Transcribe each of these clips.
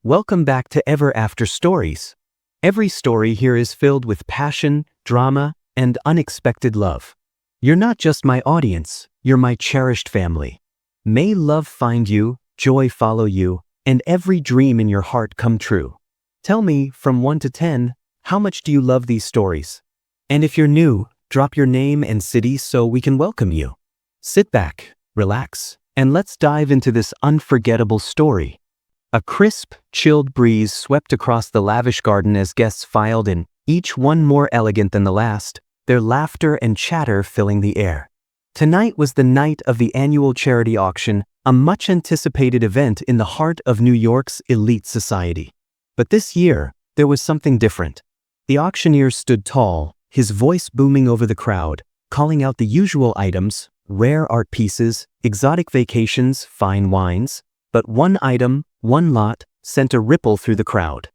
Welcome back to Ever After Stories. Every story here is filled with passion, drama, and unexpected love. You're not just my audience, you're my cherished family. May love find you, joy follow you, and every dream in your heart come true. Tell me, from 1 to 10, how much do you love these stories? And if you're new, drop your name and city so we can welcome you. Sit back, relax, and let's dive into this unforgettable story. A crisp, chilled breeze swept across the lavish garden as guests filed in, each one more elegant than the last, their laughter and chatter filling the air. Tonight was the night of the annual charity auction, a much-anticipated event in the heart of New York's elite society. But this year, there was something different. The auctioneer stood tall, his voice booming over the crowd, calling out the usual items, rare art pieces, exotic vacations, fine wines. But one item, one lot, sent a ripple through the crowd.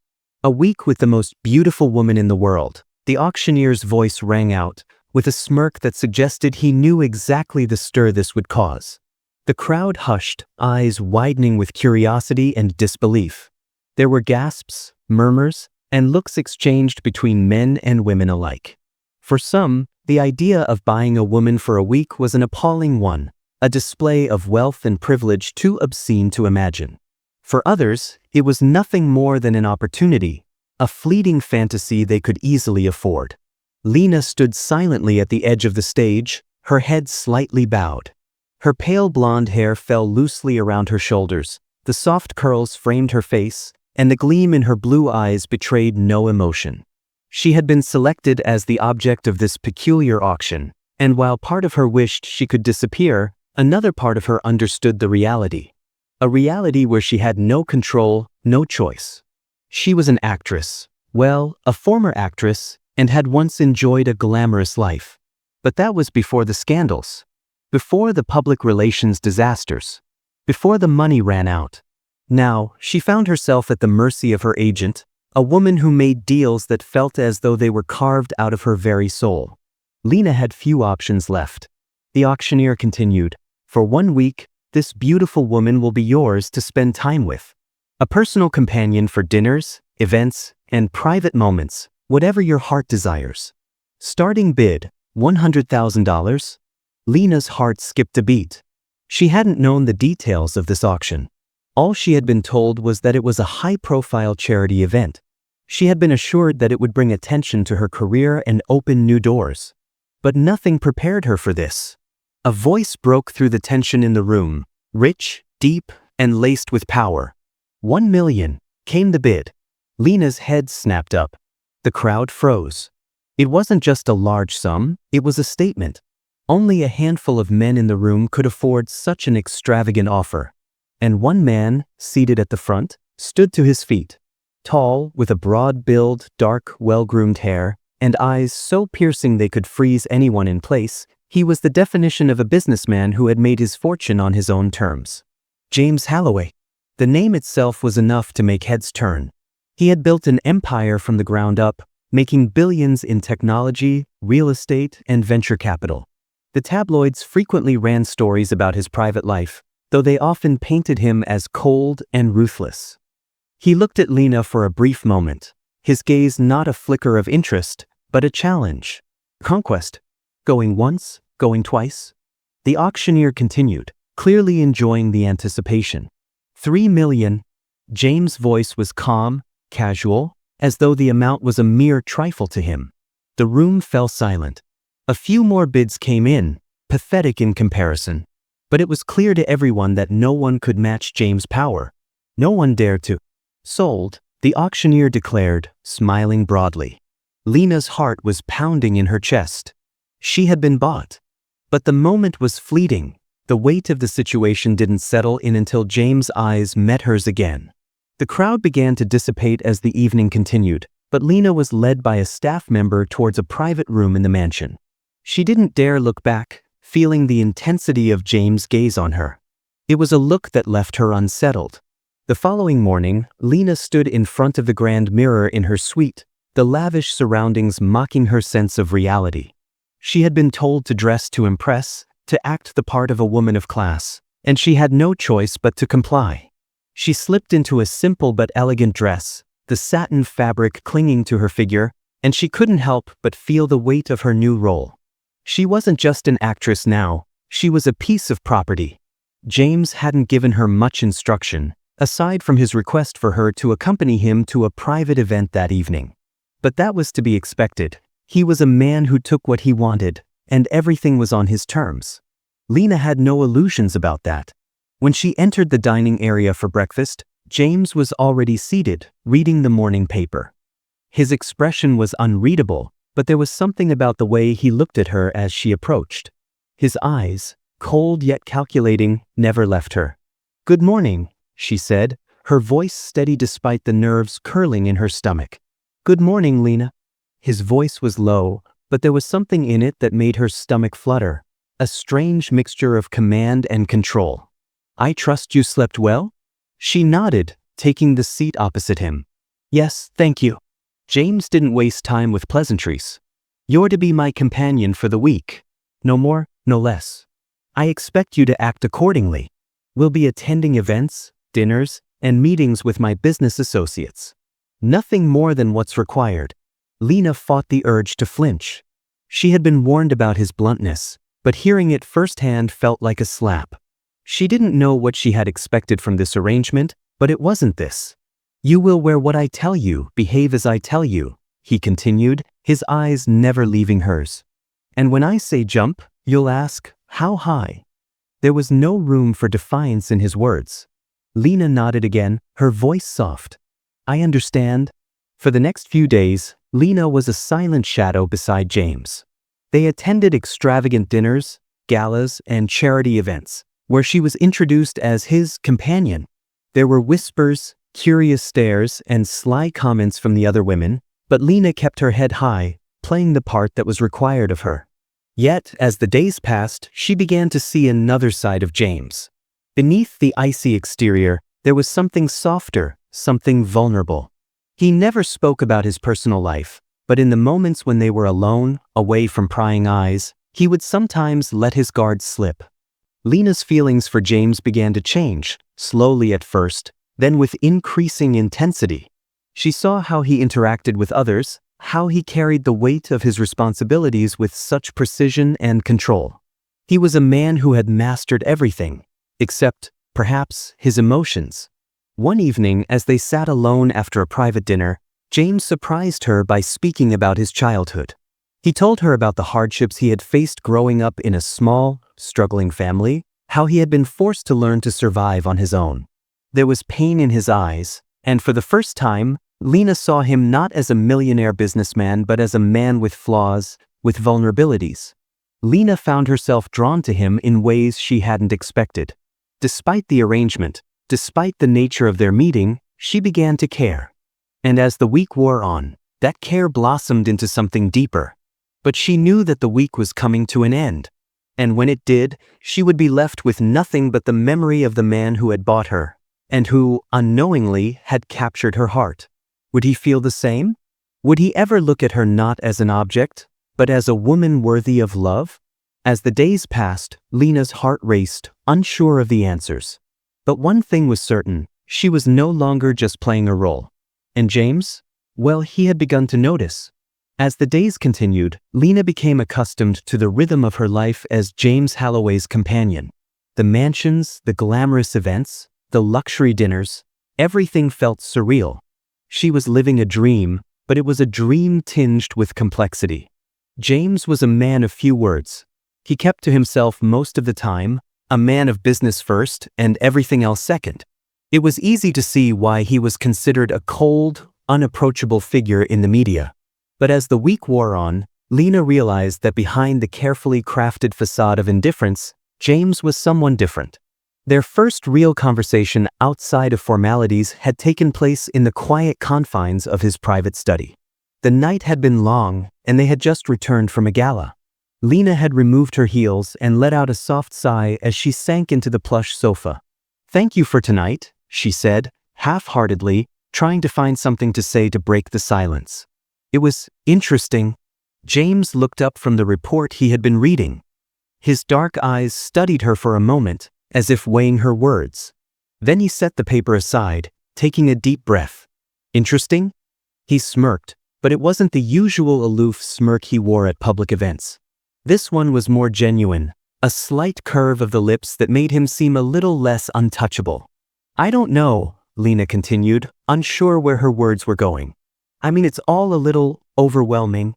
A week with the most beautiful woman in the world. The auctioneer's voice rang out, with a smirk that suggested he knew exactly the stir this would cause. The crowd hushed, eyes widening with curiosity and disbelief. There were gasps, murmurs, and looks exchanged between men and women alike. For some, the idea of buying a woman for a week was an appalling one, a display of wealth and privilege too obscene to imagine. For others, it was nothing more than an opportunity, a fleeting fantasy they could easily afford. Lena stood silently at the edge of the stage, her head slightly bowed. Her pale blonde hair fell loosely around her shoulders, the soft curls framed her face, and the gleam in her blue eyes betrayed no emotion. She had been selected as the object of this peculiar auction, and while part of her wished she could disappear, another part of her understood the reality. A reality where she had no control, no choice. She was an actress, well, a former actress, and had once enjoyed a glamorous life. But that was before the scandals, before the public relations disasters, before the money ran out. Now, she found herself at the mercy of her agent, a woman who made deals that felt as though they were carved out of her very soul. Lena had few options left. The auctioneer continued, "For 1 week, this beautiful woman will be yours to spend time with. A personal companion for dinners, events, and private moments, whatever your heart desires. Starting bid, $100,000. Lena's heart skipped a beat. She hadn't known the details of this auction. All she had been told was that it was a high-profile charity event. She had been assured that it would bring attention to her career and open new doors. But nothing prepared her for this. A voice broke through the tension in the room, rich, deep, and laced with power. 1 million, came the bid. Lena's head snapped up. The crowd froze. It wasn't just a large sum, it was a statement. Only a handful of men in the room could afford such an extravagant offer. And one man, seated at the front, stood to his feet. Tall, with a broad build, dark, well-groomed hair, and eyes so piercing they could freeze anyone in place, he was the definition of a businessman who had made his fortune on his own terms. James Holloway. The name itself was enough to make heads turn. He had built an empire from the ground up, making billions in technology, real estate, and venture capital. The tabloids frequently ran stories about his private life, though they often painted him as cold and ruthless. He looked at Lena for a brief moment, his gaze not a flicker of interest, but a challenge. Conquest. Going once, going twice? The auctioneer continued, clearly enjoying the anticipation. 3 million. James' voice was calm, casual, as though the amount was a mere trifle to him. The room fell silent. A few more bids came in, pathetic in comparison. But it was clear to everyone that no one could match James' power. No one dared to. Sold, the auctioneer declared, smiling broadly. Lena's heart was pounding in her chest. She had been bought. But the moment was fleeting. The weight of the situation didn't settle in until James' eyes met hers again. The crowd began to dissipate as the evening continued, but Lena was led by a staff member towards a private room in the mansion. She didn't dare look back, feeling the intensity of James' gaze on her. It was a look that left her unsettled. The following morning, Lena stood in front of the grand mirror in her suite, the lavish surroundings mocking her sense of reality. She had been told to dress to impress, to act the part of a woman of class, and she had no choice but to comply. She slipped into a simple but elegant dress, the satin fabric clinging to her figure, and she couldn't help but feel the weight of her new role. She wasn't just an actress now, she was a piece of property. James hadn't given her much instruction, aside from his request for her to accompany him to a private event that evening. But that was to be expected. He was a man who took what he wanted, and everything was on his terms. Lena had no illusions about that. When she entered the dining area for breakfast, James was already seated, reading the morning paper. His expression was unreadable, but there was something about the way he looked at her as she approached. His eyes, cold yet calculating, never left her. "Good morning," she said, her voice steady despite the nerves curling in her stomach. "Good morning, Lena." His voice was low, but there was something in it that made her stomach flutter, a strange mixture of command and control. "I trust you slept well?" She nodded, taking the seat opposite him. "Yes, thank you." James didn't waste time with pleasantries. "You're to be my companion for the week. No more, no less. I expect you to act accordingly. We'll be attending events, dinners, and meetings with my business associates. Nothing more than what's required." Lena fought the urge to flinch. She had been warned about his bluntness, but hearing it firsthand felt like a slap. She didn't know what she had expected from this arrangement, but it wasn't this. "You will wear what I tell you, behave as I tell you," he continued, his eyes never leaving hers. "And when I say jump, you'll ask, how high?" There was no room for defiance in his words. Lena nodded again, her voice soft. "I understand." For the next few days, Lena was a silent shadow beside James. They attended extravagant dinners, galas, and charity events, where she was introduced as his companion. There were whispers, curious stares, and sly comments from the other women, but Lena kept her head high, playing the part that was required of her. Yet, as the days passed, she began to see another side of James. Beneath the icy exterior, there was something softer, something vulnerable. He never spoke about his personal life, but in the moments when they were alone, away from prying eyes, he would sometimes let his guard slip. Lena's feelings for James began to change, slowly at first, then with increasing intensity. She saw how he interacted with others, how he carried the weight of his responsibilities with such precision and control. He was a man who had mastered everything, except, perhaps, his emotions. One evening, as they sat alone after a private dinner, James surprised her by speaking about his childhood. He told her about the hardships he had faced growing up in a small, struggling family, how he had been forced to learn to survive on his own. There was pain in his eyes, and for the first time, Lena saw him not as a millionaire businessman but as a man with flaws, with vulnerabilities. Lena found herself drawn to him in ways she hadn't expected. Despite the arrangement, despite the nature of their meeting, she began to care. And as the week wore on, that care blossomed into something deeper. But she knew that the week was coming to an end. And when it did, she would be left with nothing but the memory of the man who had bought her, and who, unknowingly, had captured her heart. Would he feel the same? Would he ever look at her not as an object, but as a woman worthy of love? As the days passed, Lena's heart raced, unsure of the answers. But one thing was certain, she was no longer just playing a role. And James? Well, he had begun to notice. As the days continued, Lena became accustomed to the rhythm of her life as James Holloway's companion. The mansions, the glamorous events, the luxury dinners, everything felt surreal. She was living a dream, but it was a dream tinged with complexity. James was a man of few words. He kept to himself most of the time, a man of business first and everything else second. It was easy to see why he was considered a cold, unapproachable figure in the media. But as the week wore on, Lena realized that behind the carefully crafted facade of indifference, James was someone different. Their first real conversation outside of formalities had taken place in the quiet confines of his private study. The night had been long, and they had just returned from a gala. Lena had removed her heels and let out a soft sigh as she sank into the plush sofa. "Thank you for tonight," she said, half-heartedly, trying to find something to say to break the silence. "It was interesting." James looked up from the report he had been reading. His dark eyes studied her for a moment, as if weighing her words. Then he set the paper aside, taking a deep breath. Interesting? He smirked, but it wasn't the usual aloof smirk he wore at public events. This one was more genuine, a slight curve of the lips that made him seem a little less untouchable. I don't know, Lena continued, unsure where her words were going. I mean, it's all a little overwhelming.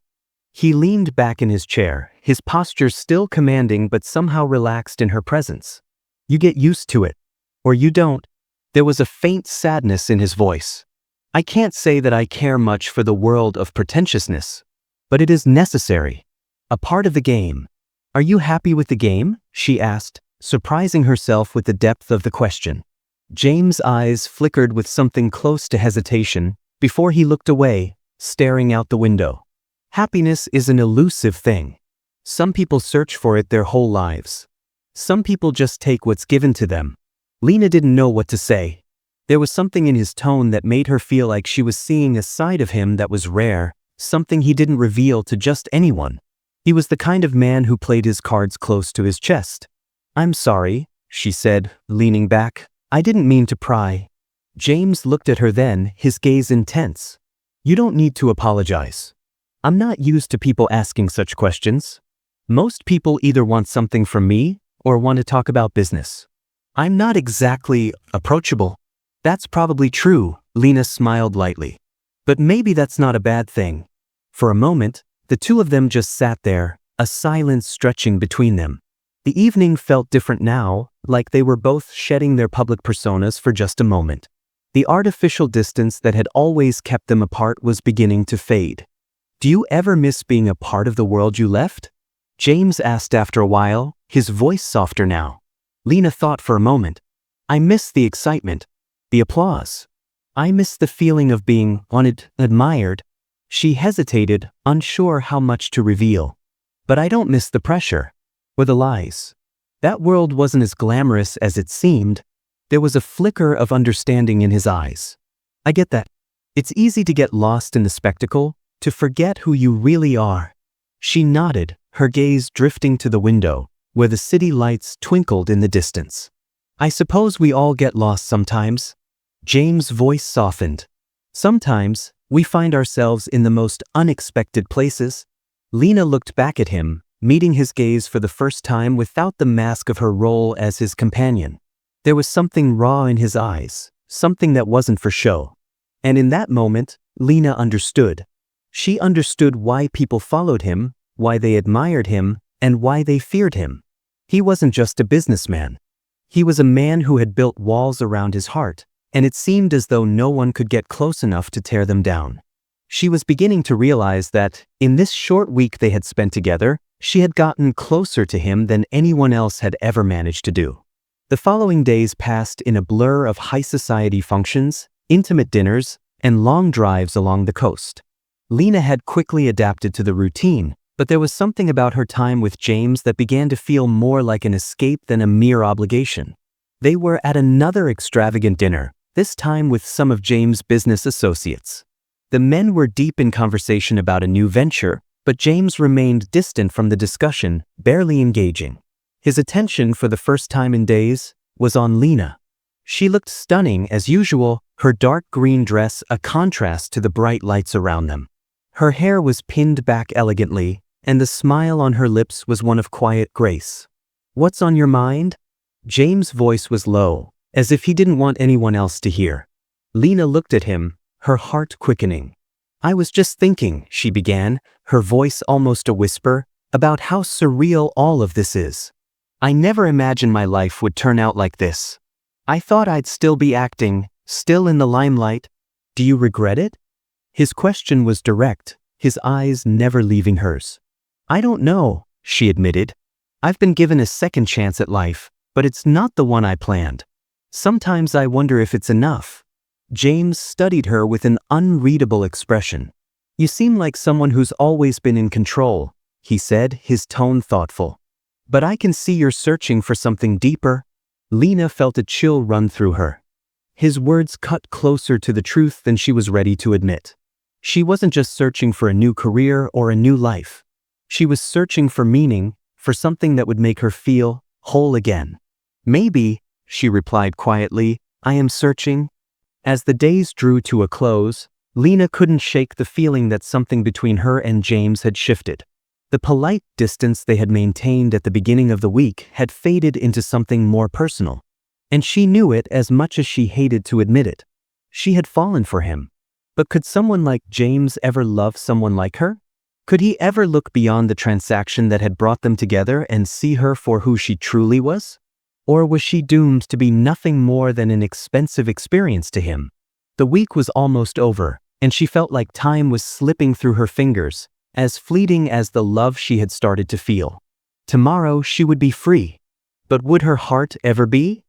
He leaned back in his chair, his posture still commanding but somehow relaxed in her presence. You get used to it. Or you don't. There was a faint sadness in his voice. I can't say that I care much for the world of pretentiousness, but it is necessary. A part of the game. Are you happy with the game? She asked, surprising herself with the depth of the question. James' eyes flickered with something close to hesitation before he looked away, staring out the window. Happiness is an elusive thing. Some people search for it their whole lives. Some people just take what's given to them. Lena didn't know what to say. There was something in his tone that made her feel like she was seeing a side of him that was rare, something he didn't reveal to just anyone. He was the kind of man who played his cards close to his chest. I'm sorry, she said, leaning back. I didn't mean to pry. James looked at her then, his gaze intense. You don't need to apologize. I'm not used to people asking such questions. Most people either want something from me or want to talk about business. I'm not exactly approachable. That's probably true, Lena smiled lightly. But maybe that's not a bad thing. For a moment, the two of them just sat there, a silence stretching between them. The evening felt different now, like they were both shedding their public personas for just a moment. The artificial distance that had always kept them apart was beginning to fade. Do you ever miss being a part of the world you left? James asked after a while, his voice softer now. Lena thought for a moment. I miss the excitement, the applause. I miss the feeling of being wanted, admired. She hesitated, unsure how much to reveal. But I don't miss the pressure, or the lies. That world wasn't as glamorous as it seemed. There was a flicker of understanding in his eyes. I get that. It's easy to get lost in the spectacle, to forget who you really are. She nodded, her gaze drifting to the window, where the city lights twinkled in the distance. I suppose we all get lost sometimes. James' voice softened. Sometimes, we find ourselves in the most unexpected places. Lena looked back at him, meeting his gaze for the first time without the mask of her role as his companion. There was something raw in his eyes, something that wasn't for show. And in that moment, Lena understood. She understood why people followed him, why they admired him, and why they feared him. He wasn't just a businessman. He was a man who had built walls around his heart, and it seemed as though no one could get close enough to tear them down. She was beginning to realize that, in this short week they had spent together, she had gotten closer to him than anyone else had ever managed to do. The following days passed in a blur of high society functions, intimate dinners, and long drives along the coast. Lena had quickly adapted to the routine, but there was something about her time with James that began to feel more like an escape than a mere obligation. They were at another extravagant dinner, this time with some of James' business associates. The men were deep in conversation about a new venture, but James remained distant from the discussion, barely engaging. His attention, for the first time in days, was on Lena. She looked stunning as usual, her dark green dress a contrast to the bright lights around them. Her hair was pinned back elegantly, and the smile on her lips was one of quiet grace. What's on your mind? James' voice was low, as if he didn't want anyone else to hear. Lena looked at him, her heart quickening. I was just thinking, she began, her voice almost a whisper, about how surreal all of this is. I never imagined my life would turn out like this. I thought I'd still be acting, still in the limelight. Do you regret it? His question was direct, his eyes never leaving hers. I don't know, she admitted. I've been given a second chance at life, but it's not the one I planned. Sometimes I wonder if it's enough. James studied her with an unreadable expression. You seem like someone who's always been in control, he said, his tone thoughtful. But I can see you're searching for something deeper. Lena felt a chill run through her. His words cut closer to the truth than she was ready to admit. She wasn't just searching for a new career or a new life. She was searching for meaning, for something that would make her feel whole again. Maybe, she replied quietly, I am searching. As the days drew to a close, Lena couldn't shake the feeling that something between her and James had shifted. The polite distance they had maintained at the beginning of the week had faded into something more personal. And she knew it as much as she hated to admit it. She had fallen for him. But could someone like James ever love someone like her? Could he ever look beyond the transaction that had brought them together and see her for who she truly was? Or was she doomed to be nothing more than an expensive experience to him? The week was almost over, and she felt like time was slipping through her fingers, as fleeting as the love she had started to feel. Tomorrow she would be free. But would her heart ever be?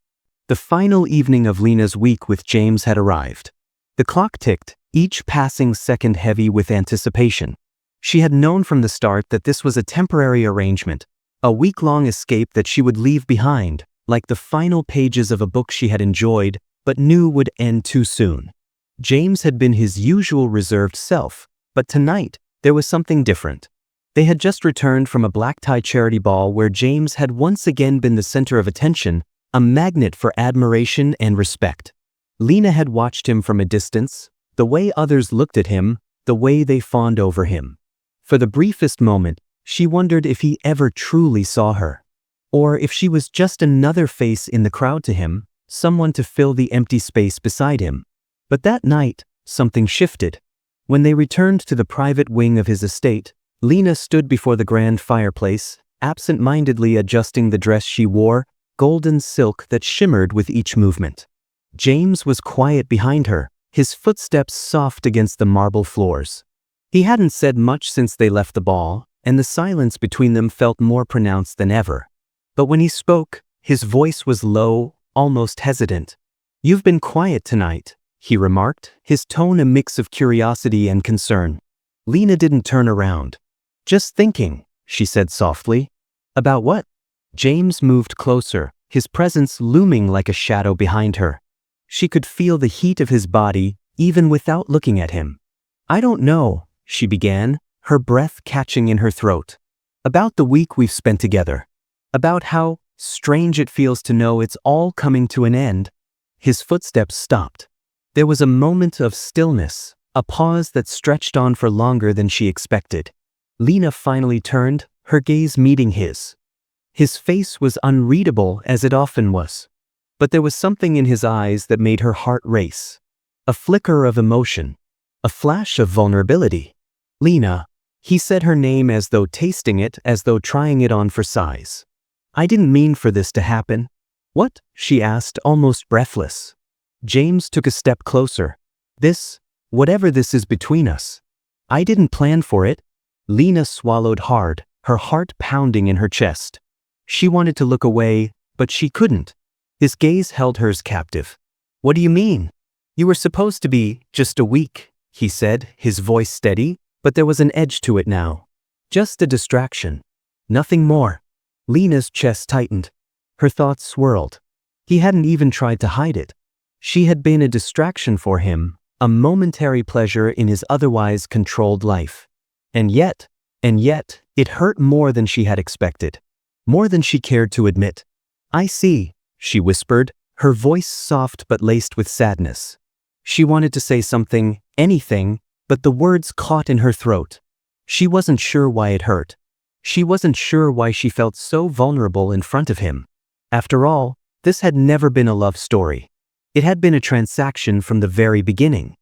The final evening of Lena's week with James had arrived. The clock ticked, each passing second heavy with anticipation. She had known from the start that this was a temporary arrangement, a week-long escape that she would leave behind, like the final pages of a book she had enjoyed but knew would end too soon. James had been his usual reserved self, but tonight there was something different. They had just returned from a black-tie charity ball where James had once again been the center of attention, a magnet for admiration and respect. Lena had watched him from a distance, the way others looked at him, the way they fawned over him. For the briefest moment, she wondered if he ever truly saw her. Or if she was just another face in the crowd to him, someone to fill the empty space beside him. But that night, something shifted. When they returned to the private wing of his estate, Lena stood before the grand fireplace, absent-mindedly adjusting the dress she wore, golden silk that shimmered with each movement. James was quiet behind her, his footsteps soft against the marble floors. He hadn't said much since they left the ball, and the silence between them felt more pronounced than ever. But when he spoke, his voice was low, almost hesitant. "You've been quiet tonight," he remarked, his tone a mix of curiosity and concern. Lena didn't turn around. "Just thinking," she said softly. "About what?" James moved closer, his presence looming like a shadow behind her. She could feel the heat of his body, even without looking at him. "I don't know," she began, her breath catching in her throat. "About the week we've spent together. About how strange it feels to know it's all coming to an end." His footsteps stopped. There was a moment of stillness, a pause that stretched on for longer than she expected. Lena finally turned, her gaze meeting his. His face was unreadable as it often was. But there was something in his eyes that made her heart race. A flicker of emotion. A flash of vulnerability. "Lena," he said her name as though tasting it, as though trying it on for size. "I didn't mean for this to happen." "What?" she asked, almost breathless. James took a step closer. Whatever this is between us. I didn't plan for it." Lena swallowed hard, her heart pounding in her chest. She wanted to look away, but she couldn't. His gaze held hers captive. "What do you mean?" "You were supposed to be just a week," he said, his voice steady, but there was an edge to it now. "Just a distraction. Nothing more." Lena's chest tightened. Her thoughts swirled. He hadn't even tried to hide it. She had been a distraction for him, a momentary pleasure in his otherwise controlled life. And yet, it hurt more than she had expected. More than she cared to admit. "I see," she whispered, her voice soft but laced with sadness. She wanted to say something, anything, but the words caught in her throat. She wasn't sure why it hurt. She wasn't sure why she felt so vulnerable in front of him. After all, this had never been a love story. It had been a transaction from the very beginning.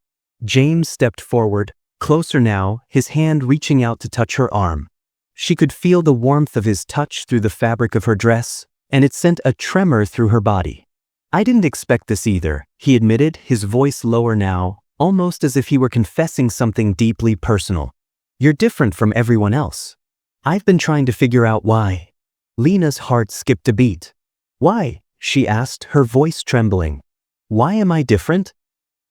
James stepped forward, closer now, his hand reaching out to touch her arm. She could feel the warmth of his touch through the fabric of her dress, and it sent a tremor through her body. "I didn't expect this either," he admitted, his voice lower now, almost as if he were confessing something deeply personal. "You're different from everyone else. I've been trying to figure out why." Lena's heart skipped a beat. "Why?" she asked, her voice trembling. "Why am I different?"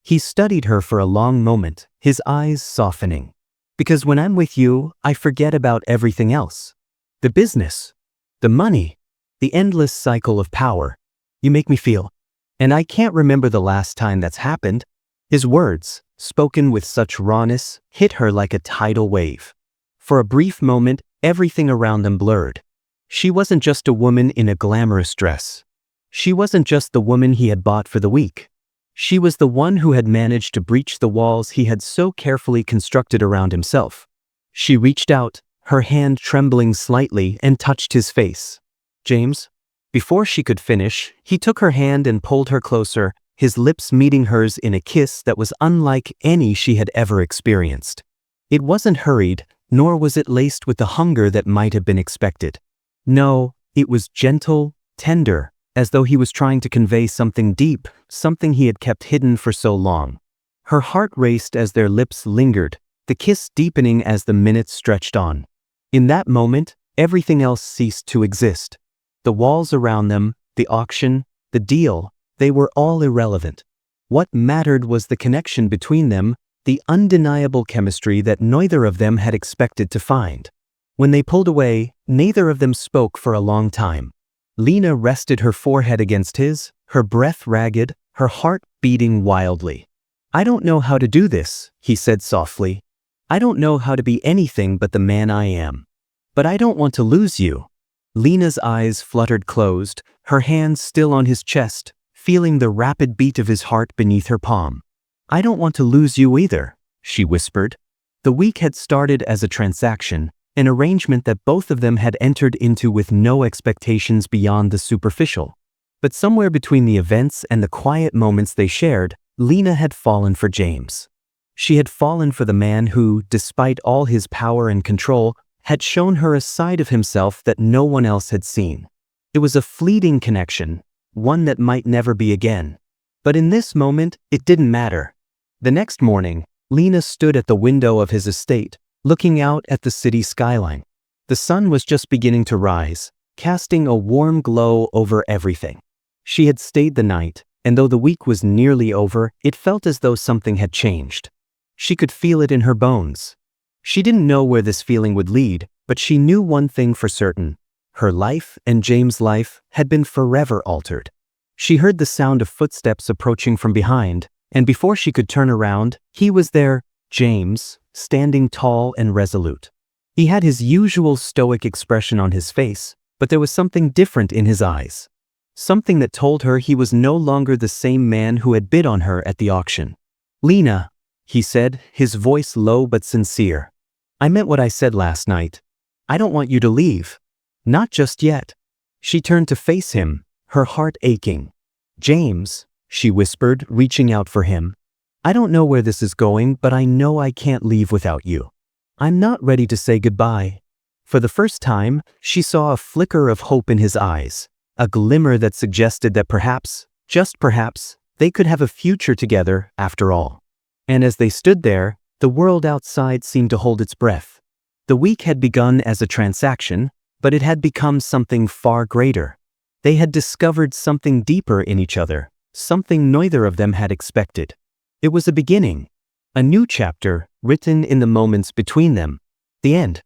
He studied her for a long moment, his eyes softening. "Because when I'm with you, I forget about everything else. The business, the money, the endless cycle of power. You make me feel. And I can't remember the last time that's happened." His words, spoken with such rawness, hit her like a tidal wave. For a brief moment, everything around them blurred. She wasn't just a woman in a glamorous dress. She wasn't just the woman he had bought for the week. She was the one who had managed to breach the walls he had so carefully constructed around himself. She reached out, her hand trembling slightly, and touched his face. "James?" Before she could finish, he took her hand and pulled her closer, his lips meeting hers in a kiss that was unlike any she had ever experienced. It wasn't hurried, nor was it laced with the hunger that might have been expected. No, it was gentle, tender, as though he was trying to convey something deep, something he had kept hidden for so long. Her heart raced as their lips lingered, the kiss deepening as the minutes stretched on. In that moment, everything else ceased to exist. The walls around them, the auction, the deal, they were all irrelevant. What mattered was the connection between them, the undeniable chemistry that neither of them had expected to find. When they pulled away, neither of them spoke for a long time. Lena rested her forehead against his, her breath ragged, her heart beating wildly. "I don't know how to do this," he said softly. "I don't know how to be anything but the man I am. But I don't want to lose you." Lena's eyes fluttered closed, her hands still on his chest, feeling the rapid beat of his heart beneath her palm. "I don't want to lose you either," she whispered. The week had started as a transaction, an arrangement that both of them had entered into with no expectations beyond the superficial. But somewhere between the events and the quiet moments they shared, Lena had fallen for James. She had fallen for the man who, despite all his power and control, had shown her a side of himself that no one else had seen. It was a fleeting connection, one that might never be again. But in this moment, it didn't matter. The next morning, Lena stood at the window of his estate, looking out at the city skyline. The sun was just beginning to rise, casting a warm glow over everything. She had stayed the night, and though the week was nearly over, it felt as though something had changed. She could feel it in her bones. She didn't know where this feeling would lead, but she knew one thing for certain. Her life and James' life had been forever altered. She heard the sound of footsteps approaching from behind, and before she could turn around, he was there, James, standing tall and resolute. He had his usual stoic expression on his face, but there was something different in his eyes. Something that told her he was no longer the same man who had bid on her at the auction. "Lena," he said, his voice low but sincere. "I meant what I said last night. I don't want you to leave. Not just yet." She turned to face him, her heart aching. "James," she whispered, reaching out for him. "I don't know where this is going, but I know I can't leave without you. I'm not ready to say goodbye." For the first time, she saw a flicker of hope in his eyes, a glimmer that suggested that perhaps, just perhaps, they could have a future together after all. And as they stood there, the world outside seemed to hold its breath. The week had begun as a transaction, but it had become something far greater. They had discovered something deeper in each other, something neither of them had expected. It was a beginning, a new chapter written in the moments between them. The end.